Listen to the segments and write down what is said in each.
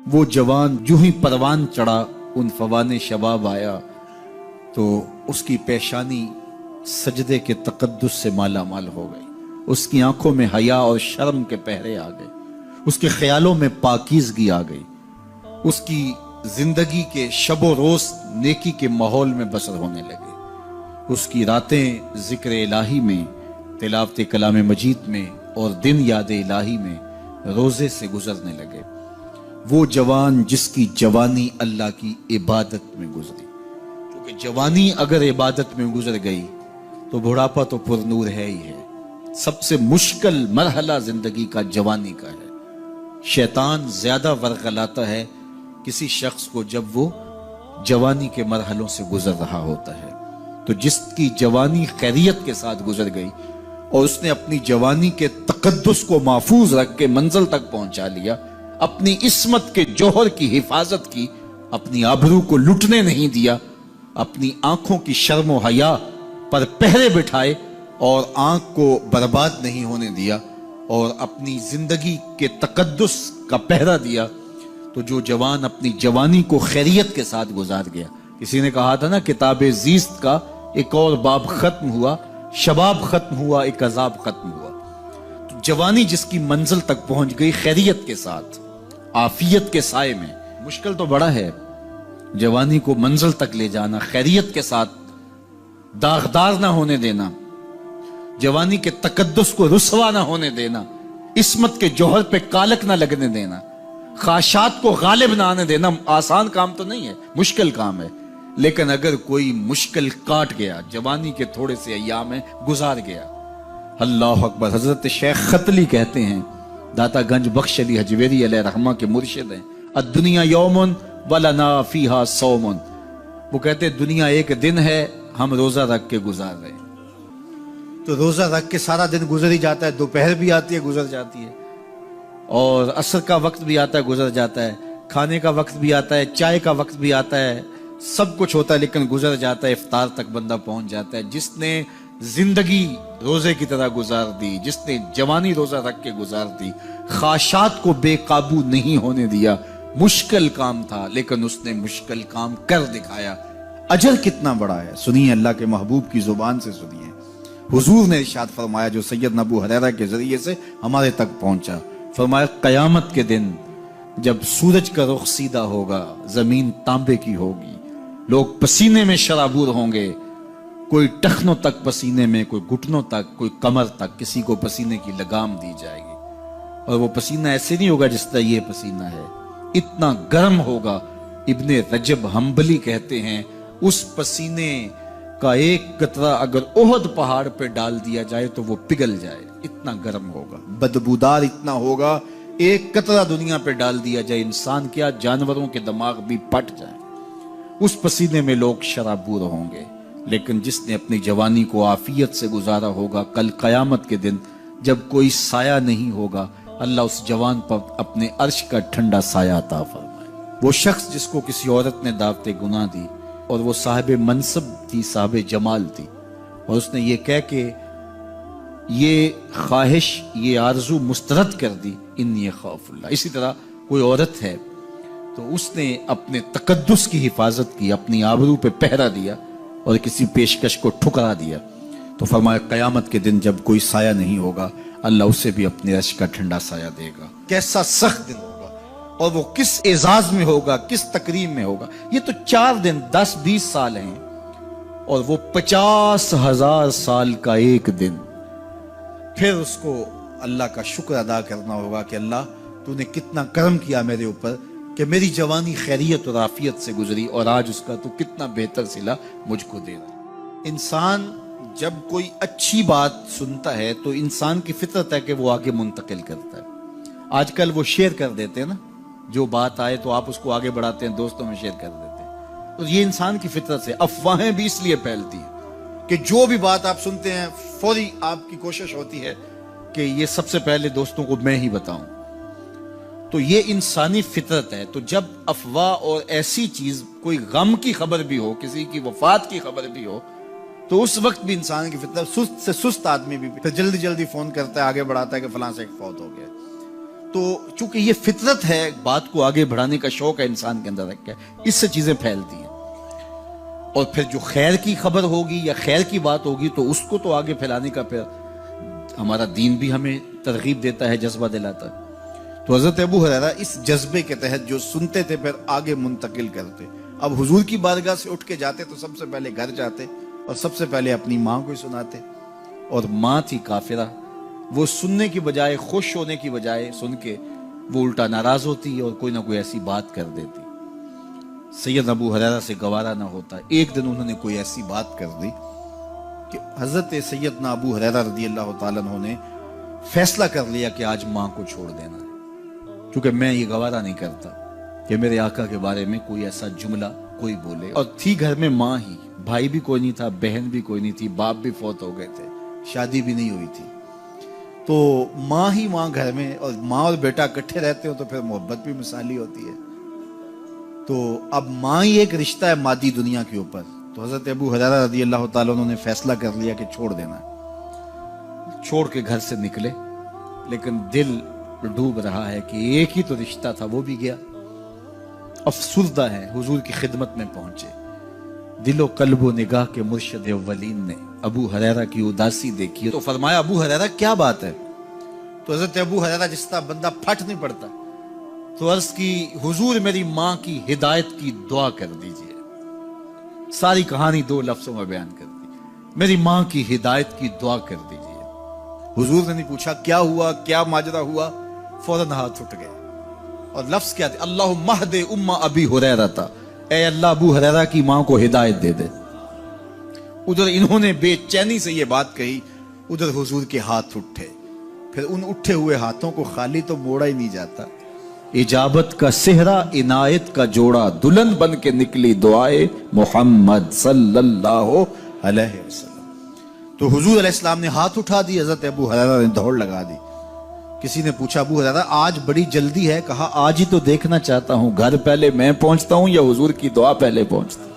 وہ جوان جو ہی پروان چڑھا ان فوان شباب آیا تو اس کی پیشانی سجدے کے تقدس سے مالا مال ہو گئی، اس کی آنکھوں میں حیا اور شرم کے پہرے آ گئے، اس کے خیالوں میں پاکیزگی آ گئی، اس کی زندگی کے شب و روز نیکی کے ماحول میں بسر ہونے لگے، اس کی راتیں ذکر الہی میں، تلاوت کلام مجید میں اور دن یاد الہی میں روزے سے گزرنے لگے۔ وہ جوان جس کی جوانی اللہ کی عبادت میں گزری، کیونکہ جوانی اگر عبادت میں گزر گئی تو بڑھاپا تو پر نور ہے ہی ہے۔ سب سے مشکل مرحلہ زندگی کا جوانی کا ہے۔ شیطان زیادہ ورغلاتا ہے کسی شخص کو جب وہ جوانی کے مرحلوں سے گزر رہا ہوتا ہے۔ تو جس کی جوانی خیریت کے ساتھ گزر گئی اور اس نے اپنی جوانی کے تقدس کو محفوظ رکھ کے منزل تک پہنچا لیا، اپنی عصمت کے جوہر کی حفاظت کی، اپنی آبرو کو لٹنے نہیں دیا، اپنی آنکھوں کی شرم و حیا پر پہرے بٹھائے اور آنکھ کو برباد نہیں ہونے دیا اور اپنی زندگی کے تقدس کا پہرا دیا، تو جو جوان اپنی جوانی کو خیریت کے ساتھ گزار گیا۔ کسی نے کہا تھا نا، کتاب زیست کا ایک اور باب ختم ہوا، شباب ختم ہوا، ایک عذاب ختم ہوا۔ تو جوانی جس کی منزل تک پہنچ گئی خیریت کے ساتھ، عافیت کے سائے میں، مشکل تو بڑا ہے جوانی کو منزل تک لے جانا، خیریت کے ساتھ داغدار نہ ہونے دینا، جوانی کے تقدس کو رسوا نہ ہونے دینا، عصمت کے جوہر پہ کالک نہ لگنے دینا، خواہشات کو غالب نہ آنے دینا۔ آسان کام تو نہیں ہے، مشکل کام ہے، لیکن اگر کوئی مشکل کاٹ گیا، جوانی کے تھوڑے سے ایام میں گزار گیا، اللہ اکبر۔ حضرت شیخ ختلی کہتے ہیں، داتا گنج بخش علی حجویری علیہ رحمہ کے مرشد ہیں، الدنیا یوم ولنا فیہا صوم۔ وہ کہتے ہیں دنیا ایک دن ہے، ہم روزہ رکھ کے گزار رہے ہیں۔ تو روزہ رکھ کے سارا دن گزر ہی جاتا ہے، دوپہر بھی آتی ہے گزر جاتی ہے، اور عصر کا وقت بھی آتا ہے گزر جاتا ہے، کھانے کا وقت بھی آتا ہے، چائے کا وقت بھی آتا ہے، سب کچھ ہوتا ہے لیکن گزر جاتا ہے، افطار تک بندہ پہنچ جاتا ہے۔ جس نے زندگی روزے کی طرح گزار دی، جس نے جوانی روزہ رکھ کے گزار دی، خواہشات کو بے قابو نہیں ہونے دیا، مشکل کام تھا لیکن اس نے مشکل کام کر دکھایا۔ اجر کتنا بڑا ہے، سنیے اللہ کے محبوب کی زبان سے سنیے۔ حضور نے ارشاد فرمایا جو سید ابو ہریرہ کے ذریعے سے ہمارے تک پہنچا، فرمایا قیامت کے دن جب سورج کا رخ سیدھا ہوگا، زمین تانبے کی ہوگی، لوگ پسینے میں شرابور ہوں گے، کوئی ٹخنوں تک پسینے میں، کوئی گھٹنوں تک، کوئی کمر تک، کسی کو پسینے کی لگام دی جائے گی، اور وہ پسینہ ایسے نہیں ہوگا جس طرح یہ پسینہ ہے، اتنا گرم ہوگا۔ ابن رجب حنبلی کہتے ہیں اس پسینے کا ایک قطرہ اگر احد پہاڑ پہ ڈال دیا جائے تو وہ پگھل جائے، اتنا گرم ہوگا، بدبودار اتنا ہوگا، ایک قطرہ دنیا پہ ڈال دیا جائے، انسان کیا جانوروں کے دماغ بھی پھٹ جائیں، اس پسینے میں لوگ شرابور ہوں گے۔ لیکن جس نے اپنی جوانی کو عافیت سے گزارا ہوگا، کل قیامت کے دن جب کوئی سایہ نہیں ہوگا، اللہ اس جوان پر اپنے عرش کا ٹھنڈا سایہ عطا فرمائے۔ وہ شخص جس کو کسی عورت نے دعوت گناہ دی اور وہ صاحب منصب تھی، صاحب جمال تھی، اور اس نے یہ کہہ کہ یہ خواہش، یہ آرزو مسترد کر دی، انی خاف اللہ۔ اسی طرح کوئی عورت ہے تو اس نے اپنے تقدس کی حفاظت کی، اپنی آبرو پہ پہرا دیا اور کسی پیشکش کو ٹھکرا دیا، تو فرمایا قیامت کے دن جب کوئی سایہ نہیں ہوگا، اللہ اسے بھی اپنے عرش کا ٹھنڈا سایہ دے گا۔ کیسا سخت دن ہوگا، اور وہ کس اعزاز میں ہوگا، کس تکریم میں ہوگا۔ یہ تو 4 دن 10-20 سال ہیں، اور وہ 50,000 سال کا ایک دن۔ پھر اس کو اللہ کا شکر ادا کرنا ہوگا کہ اللہ تو نے کتنا کرم کیا میرے اوپر کہ میری جوانی خیریت اور عافیت سے گزری، اور آج اس کا تو کتنا بہتر صلہ مجھ کو دے رہا۔ انسان جب کوئی اچھی بات سنتا ہے تو انسان کی فطرت ہے کہ وہ آگے منتقل کرتا ہے۔ آج کل وہ شیئر کر دیتے ہیں نا، جو بات آئے تو آپ اس کو آگے بڑھاتے ہیں، دوستوں میں شیئر کر دیتے ہیں۔ تو یہ انسان کی فطرت سے افواہیں بھی اس لیے پھیلتی ہیں کہ جو بھی بات آپ سنتے ہیں فوری آپ کی کوشش ہوتی ہے کہ یہ سب سے پہلے دوستوں کو میں ہی بتاؤں۔ تو یہ انسانی فطرت ہے۔ تو جب افواہ اور ایسی چیز، کوئی غم کی خبر بھی ہو، کسی کی وفات کی خبر بھی ہو، تو اس وقت بھی انسان کی فطرت، سست سے سست آدمی بھی پھر جلدی جلدی فون کرتا ہے، آگے بڑھاتا ہے کہ فلاں سے ایک فوت ہو گیا۔ تو چونکہ یہ فطرت ہے، بات کو آگے بڑھانے کا شوق ہے انسان کے اندر رکھا ہے، اس سے چیزیں پھیلتی ہیں۔ اور پھر جو خیر کی خبر ہوگی یا خیر کی بات ہوگی تو اس کو تو آگے پھیلانے کا پھر ہمارا دین بھی ہمیں ترغیب دیتا ہے، جذبہ دلاتا ہے۔ تو حضرت ابو ہریرہ اس جذبے کے تحت جو سنتے تھے پھر آگے منتقل کرتے۔ اب حضور کی بارگاہ سے اٹھ کے جاتے تو سب سے پہلے گھر جاتے اور سب سے پہلے اپنی ماں کو ہی سناتے، اور ماں تھی کافرہ، وہ سننے کی بجائے، خوش ہونے کی بجائے سن کے وہ الٹا ناراض ہوتی اور کوئی نہ کوئی ایسی بات کر دیتی۔ سید ابو ہریرہ سے گوارا نہ ہوتا، ایک دن انہوں نے کوئی ایسی بات کر دی کہ حضرت سیدنا ابو ہریرہ رضی اللہ تعالیٰ عنہ نے فیصلہ کر لیا کہ آج ماں کو چھوڑ دینا ہے، کیونکہ میں یہ گوارا نہیں کرتا کہ میرے آقا کے بارے میں کوئی ایسا جملہ کوئی بولے۔ اور تھی گھر میں ماں ہی، بھائی بھی کوئی نہیں تھا، بہن بھی کوئی نہیں تھی، باپ بھی فوت ہو گئے تھے، شادی بھی نہیں ہوئی تھی، تو ماں ہی ماں گھر میں، اور ماں اور بیٹا اکٹھے رہتے ہو تو پھر محبت بھی مثالی ہوتی ہے۔ تو اب ماں ہی ایک رشتہ ہے مادی دنیا کے اوپر، تو حضرت ابو ہریرہ رضی اللہ تعالیٰ عنہ نے فیصلہ کر لیا کہ چھوڑ دینا ہے۔ چھوڑ کے گھر سے نکلے، لیکن دل ڈوب رہا ہے کہ ایک ہی تو رشتہ تھا وہ بھی گیا۔ افسردہ ہے، حضور کی خدمت میں پہنچے، دل و قلب و نگاہ کے مرشد اولین نے ابو ہریرہ کی اداسی دیکھی تو فرمایا ابو ہریرہ کیا بات ہے؟ تو حضرت ابو ہریرہ جس طرح بندہ پھٹ نہیں پڑتا، تو عرض کی حضور میری ماں کی ہدایت کی دعا کر دیجئے۔ ساری کہانی 2 لفظوں میں بیان کر دی، میری ماں کی ہدایت کی دعا کر دیجئے۔ حضور نے نہیں پوچھا کیا ہوا، کیا ماجرا ہوا، فوراً ہاتھ اٹھ گئے، اور لفظ کیا تھے؟ اللہم اہد ام ابی ہریرہ، اے اللہ ابو ہریرہ کی ماں کو ہدایت دے دے۔ ادھر انہوں نے بے چینی سے یہ بات کہی، ادھر حضور کے ہاتھ اٹھے، پھر ان اٹھے ہوئے ہاتھوں کو خالی تو موڑا ہی نہیں جاتا۔ اجابت کا صحرا، عنایت کا جوڑا، دلہن بن کے نکلی دعائے محمد صلی اللہ علیہ وسلم۔ تو حضور علیہ السلام نے ہاتھ اٹھا دی، حضرت ابو ہریرہ نے دوڑ لگا دی۔ کسی نے پوچھا ابو ہریرہ آج بڑی جلدی ہے؟ کہا آج ہی تو دیکھنا چاہتا ہوں، گھر پہلے میں پہنچتا ہوں یا حضور کی دعا پہلے پہنچتا ہوں؟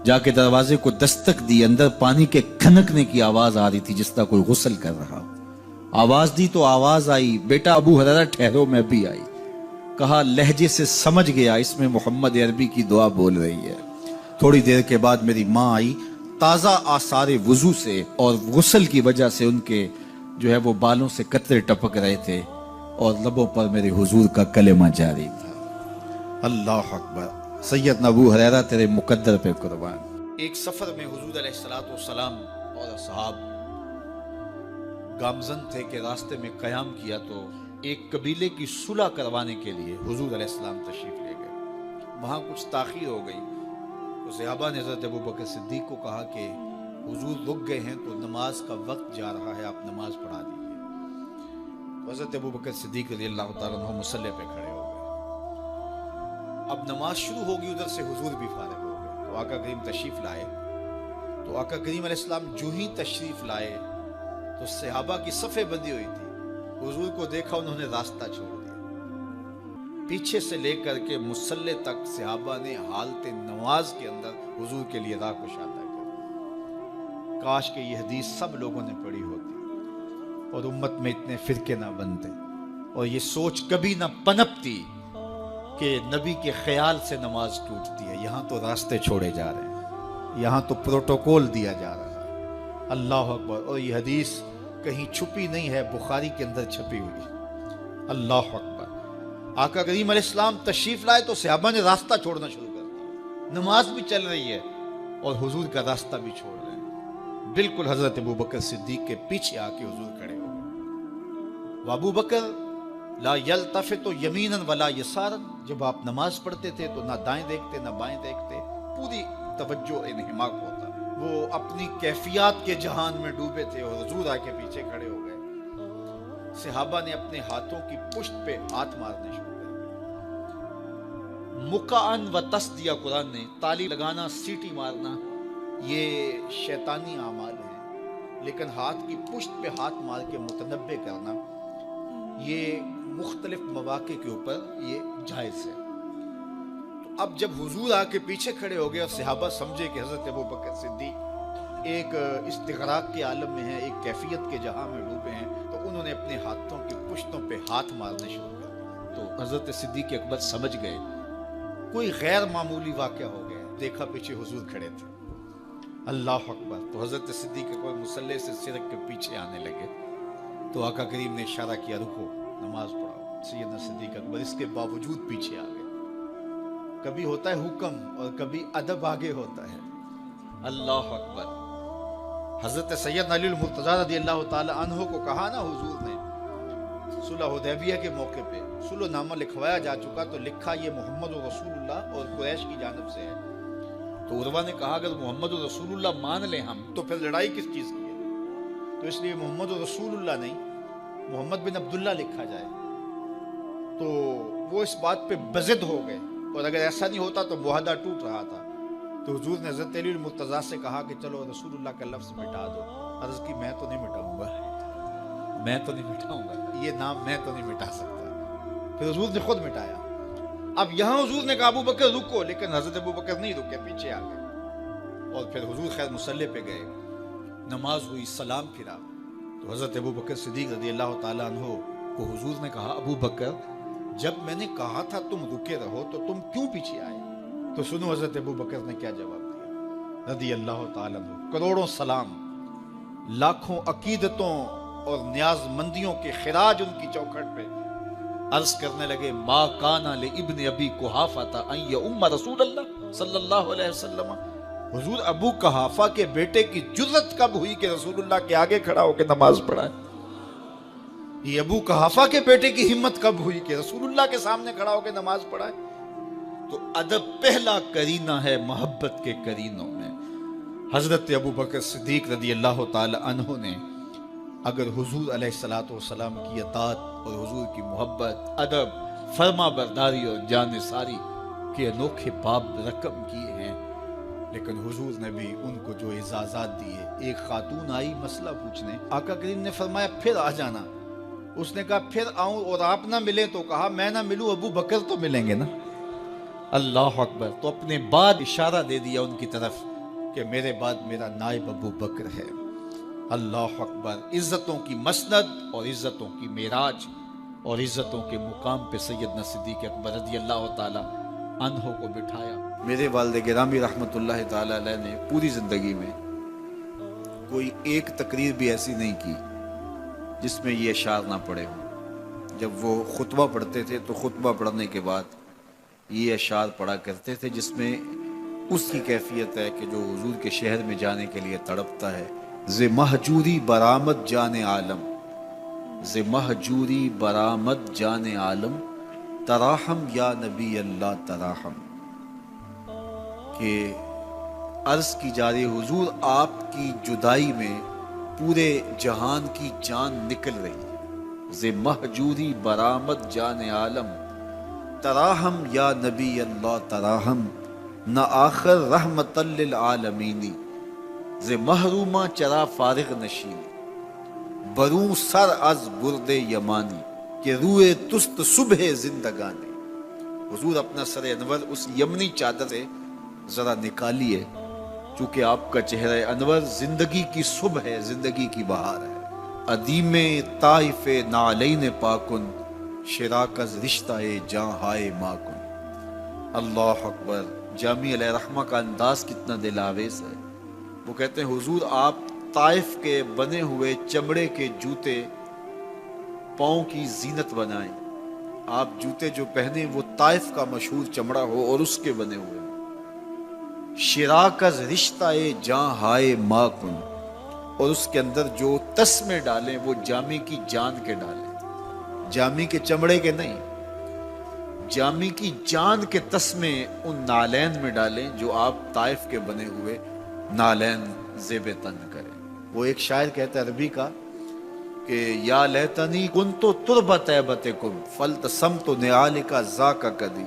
جا کے دروازے کو دستک دی، اندر پانی کے کھنکنے کی آواز آ رہی تھی جس طرح کوئی غسل کر رہا ہو۔ آواز دی تو آواز آئی، بیٹا ابو ہریرہ ٹھہرو، میں بھی آئی۔ کہا لہجے سے سمجھ گیا اس میں محمد عربی کی دعا بول رہی ہے۔ تھوڑی دیر کے بعد میری ماں آئی، تازہ آثار وضو سے اور غسل کی وجہ سے ان کے جو ہے وہ بالوں سے قطرے ٹپک رہے تھے، اور لبوں پر میرے حضور کا کلمہ جاری تھا۔ اللہ اکبر، سیدنا ابو ہریرہ تیرے مقدر پہ قربان۔ ایک سفر میں حضور علیہ السلام اور اصحاب گامزن تھے کہ راستے میں قیام کیا، تو ایک قبیلے کی صلح کروانے کے لیے حضور علیہ السلام تشریف لے گئے۔ وہاں کچھ تاخیر ہو گئی تو صحابہ نے حضرت ابوبکر صدیق کو کہا کہ حضور رک گئے ہیں تو نماز کا وقت جا رہا ہے، آپ نماز پڑھا دیجیے۔ تو حضرت ابوبکر صدیق رضی اللہ تعالیٰ عنہ مصلی پہ کھڑے ہو گئے۔ اب نماز شروع ہوگی، ادھر سے حضور بھی فارغ ہو گئے، تو آقا کریم تشریف لائے۔ تو آقا کریم علیہ السلام جو ہی تشریف لائے تو صحابہ کی صفیں بندی ہوئی تھی، حضور کو دیکھا انہوں نے راستہ چھوڑ دیا، پیچھے سے لے کر کے مصلی تک صحابہ نے حالت نماز کے اندر حضور کے لیے راہ کشادہ کر۔ کاش کہ یہ حدیث سب لوگوں نے پڑھی ہوتی اور امت میں اتنے فرقے نہ بنتے، اور یہ سوچ کبھی نہ پنپتی کہ نبی کے خیال سے نماز ٹوٹتی ہے۔ یہاں تو راستے چھوڑے جا رہے ہیں، یہاں تو پروٹوکول دیا جا رہا ہے۔ اللہ اکبر، اور یہ حدیث کہیں چھپی نہیں ہے، بخاری کے اندر چھپی ہوئی۔ اللہ اکبر، آقا کریم علیہ السلام تشریف لائے تو صحابہ نے راستہ چھوڑنا شروع کر دیا، نماز بھی چل رہی ہے اور حضور کا راستہ بھی چھوڑ رہے ہیں۔ بالکل حضرت ابوبکر صدیق کے پیچھے آ کے حضور کھڑے ہو گئے۔ وابو بکر لا یلتفت یمینا ولا یسارا، جب آپ نماز پڑھتے تھے تو نہ دائیں دیکھتے نہ بائیں دیکھتے، پوری توجہ انہماک ہوتا۔ وہ اپنی کیفیات کے جہان میں ڈوبے تھے اور حضور آ کے پیچھے کھڑے ہو گئے۔ صحابہ نے اپنے ہاتھوں کی پشت پہ ہاتھ مارنے شروع کر دیے۔ مقعن و تصدیہ، قرآن نے تالی لگانا، سیٹی مارنا، یہ شیطانی اعمال ہیں، لیکن ہاتھ کی پشت پہ ہاتھ مار کے متنبع کرنا یہ مختلف مواقع کے اوپر یہ جائز ہے۔ تو اب جب حضور آ کے پیچھے کھڑے ہو گئے اور صحابہ سمجھے کہ حضرت ابوبکر صدیق ایک استغراق کے عالم میں ہیں، ایک کیفیت کے جہاں میں ڈوبے ہیں، تو انہوں نے اپنے ہاتھوں کی پشت پشتوں پہ ہاتھ مارنے شروع کر دیے۔ تو حضرت صدیق اکبر سمجھ گئے کوئی غیر معمولی واقعہ ہو گیا، دیکھا پیچھے حضور کھڑے تھے۔ اللہ اکبر! تو حضرت صدیق اکبر مصلی سے سرک کے پیچھے آنے لگے تو آقا کریم نے اشارہ کیا رکو، نماز پڑھاؤ۔ سیدنا صدیق اکبر اس کے باوجود پیچھے آ گئے۔ کبھی ہوتا ہے حکم اور کبھی ادب آگے ہوتا ہے۔ اللہ اکبر! حضرت سیدنا علی المرتضیٰ رضی اللہ تعالی عنہ کو کہا نا حضور نے صلح حدیبیہ کے موقع پہ صلح نامہ لکھوایا جا چکا تو لکھا یہ محمد رسول اللہ اور قریش کی جانب سے ہے۔ تو عروہ نے کہا اگر محمد رسول اللہ مان لیں ہم تو پھر لڑائی کس چیز کی ہے؟ تو اس لیے محمد رسول اللہ نہیں محمد بن عبداللہ لکھا جائے۔ تو وہ اس بات پہ بضد ہو گئے، اور اگر ایسا نہیں ہوتا تو معاہدہ ٹوٹ رہا تھا۔ تو حضور نے حضرت علی المرتضیٰ سے کہا کہ چلو رسول اللہ کا لفظ مٹا دو۔ عرض کی میں تو نہیں مٹاؤں گا، میں تو نہیں مٹاؤں گا، یہ نام میں تو نہیں مٹا سکتا۔ پھر حضور نے خود مٹایا۔ اب یہاں حضور نے کہا ابو بکر رکو، لیکن حضرت ابو بکر نہیں رکے، پیچھے آ گئے۔ اور پھر حضور خیر مصلی پہ گئے، نماز ہوئی، سلام پھرا تو حضرت ابو بکر صدیق رضی اللہ تعالیٰ عنہ کو حضور نے کہا ابو بکر جب میں نے کہا تھا تم رکے رہو تو تم کیوں پیچھے آئے؟ تو سنو حضرت ابو بکر نے کیا جواب دیا رضی اللہ تعالیٰ عنہ۔ کروڑوں سلام، لاکھوں عقیدتوں اور نیاز مندیوں کے خراج ان کی چوکھٹ پہ عرض کرنے لگے ما کانا لابن ابی قحافہ ان یؤم رسول اللہ صلی اللہ علیہ وسلم۔ حضور ابو قحافہ کے بیٹے کی جرت کب ہوئی کہ رسول اللہ کے آگے کھڑا ہو کے نماز پڑھائے؟ یہ ابو قحافہ کے بیٹے کی ہمت کب ہوئی کہ رسول اللہ کے سامنے کھڑا ہو کے نماز پڑھائے؟ تو ادب پہلا کرینہ ہے محبت کے کرینوں میں۔ حضرت ابو بکر صدیق رضی اللہ تعالی عنہ نے اگر حضور علیہ الصلوۃ والسلام کی اطاعت اور حضور کی محبت، ادب، فرما برداری اور جانثاری کے انوکھے باب رقم کیے ہیں، لیکن حضور نے بھی ان کو جو اعزازات دیے۔ ایک خاتون آئی مسئلہ پوچھنے، آقا کریم نے فرمایا پھر آ جانا۔ اس نے کہا پھر آؤں اور آپ نہ ملے؟ تو کہا میں نہ ملوں ابو بکر تو ملیں گے نا۔ اللہ اکبر! تو اپنے بعد اشارہ دے دیا ان کی طرف کہ میرے بعد میرا نائب ابو بکر ہے۔ اللہ اکبر! عزتوں کی مسند اور عزتوں کی معراج اور عزتوں کے مقام پہ سیدنا صدیق اکبر رضی اللہ تعالی عنہ کو بٹھایا۔ میرے والد گرامی رحمت اللہ تعالی علیہ نے پوری زندگی میں کوئی ایک تقریر بھی ایسی نہیں کی جس میں یہ اشعار نہ پڑے ہوں۔ جب وہ خطبہ پڑھتے تھے تو خطبہ پڑھنے کے بعد یہ اشعار پڑھا کرتے تھے جس میں اس کی کیفیت ہے کہ جو حضور کے شہر میں جانے کے لیے تڑپتا ہے۔ ز مہجوری برآمد جان عالم، ز مہجوری برآمد جان عالم، تراحم یا نبی اللہ تراحم۔ کہ عرض کی جا رہی حضور آپ کی جدائی میں پورے جہان کی جان نکل رہی ہے۔ ز مہجوری برآمد جان عالم، تراحم یا نبی اللہ تراحم، نہ آخر رحمت للعالمینی، ز محرومہ چرا فارغ نشینی، بروں سر از برد یمانی، کہ روئے تست صبح زندگانی۔ حضور اپنا سر انور اس یمنی چادر سے ذرا نکالیے، چونکہ آپ کا چہرہ انور زندگی کی صبح ہے، زندگی کی بہار ہے۔ ادیم طائف نعلین پاکن، شراک از رشتہ جاں ہائے ماکن۔ اللہ اکبر! جامی علیہ رحمہ کا انداز کتنا دل آویز ہے۔ وہ کہتے ہیں حضور آپ طائف کے بنے ہوئے چمڑے کے جوتے پاؤں کی زینت بنائیں۔ آپ جوتے جو پہنے وہ طائف کا مشہور چمڑا ہو اور اس کے بنے ہوئے۔ شراک از رشتہ جاں ہائے ماکن، اور اس کے اندر جو تسمے ڈالیں وہ جامی کی جان کے ڈالیں، جامی کے چمڑے کے نہیں، جامی کی جان کے تسمے ان نالین میں ڈالیں جو آپ طائف کے بنے ہوئے نالین زیب تن کریں۔ وہ ایک شاعر کہتا ہے عربی کا کہ یا لیتنی کنتو تربت ایبتکم فلتسمت نعالک ذاک کدی،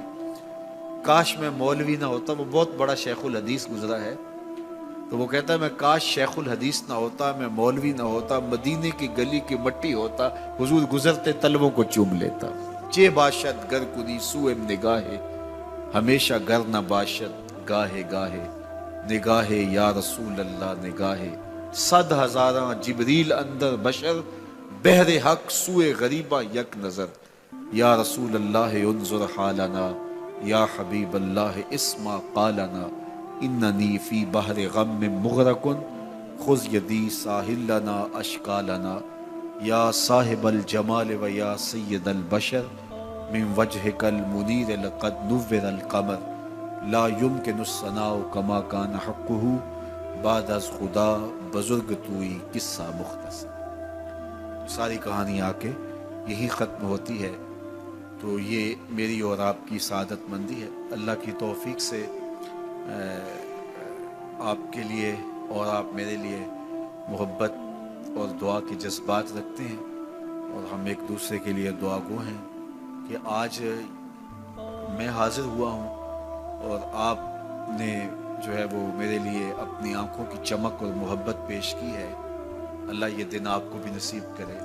کاش میں مولوی نہ ہوتا۔ وہ بہت بڑا شیخ الحدیث گزرا ہے، تو وہ کہتا ہے میں کاش شیخ الحدیث نہ ہوتا، میں مولوی نہ ہوتا، مدینے کی گلی کی مٹی ہوتا، حضور گزرتے تلووں کو چوم لیتا۔ چے باشد گر کنی سوئم نگاہے، ہمیشہ گر نہ باشد گاہے گاہے، نگاہے یا رسول اللہ نگاہے، صد ہزاراں جبریل اندر بشر، بہر حق سوئے غریبہ یک نظر، یا رسول اللہ انظر حالنا، یا حبیب اللہ اسما قالنا، اننی فی بحر غم مغرق خذ یدی ساحل لنا اشکالنا، یا صاحب الجمال و یا سید البشر من وجهک المنیر لقد نور القمر، لا یمکن الثناء کما کان حقہ بعد از خدا بزرگ توئی قصہ مختصر۔ ساری کہانی آ کے یہی ختم ہوتی ہے۔ تو یہ میری اور آپ کی سعادت مندی ہے۔ اللہ کی توفیق سے آپ کے لیے اور آپ میرے لیے محبت اور دعا کے جذبات رکھتے ہیں، اور ہم ایک دوسرے کے لیے دعا گو ہیں کہ آج میں حاضر ہوا ہوں اور آپ نے جو ہے وہ میرے لیے اپنی آنکھوں کی چمک اور محبت پیش کی ہے۔ اللہ یہ دن آپ کو بھی نصیب کرے۔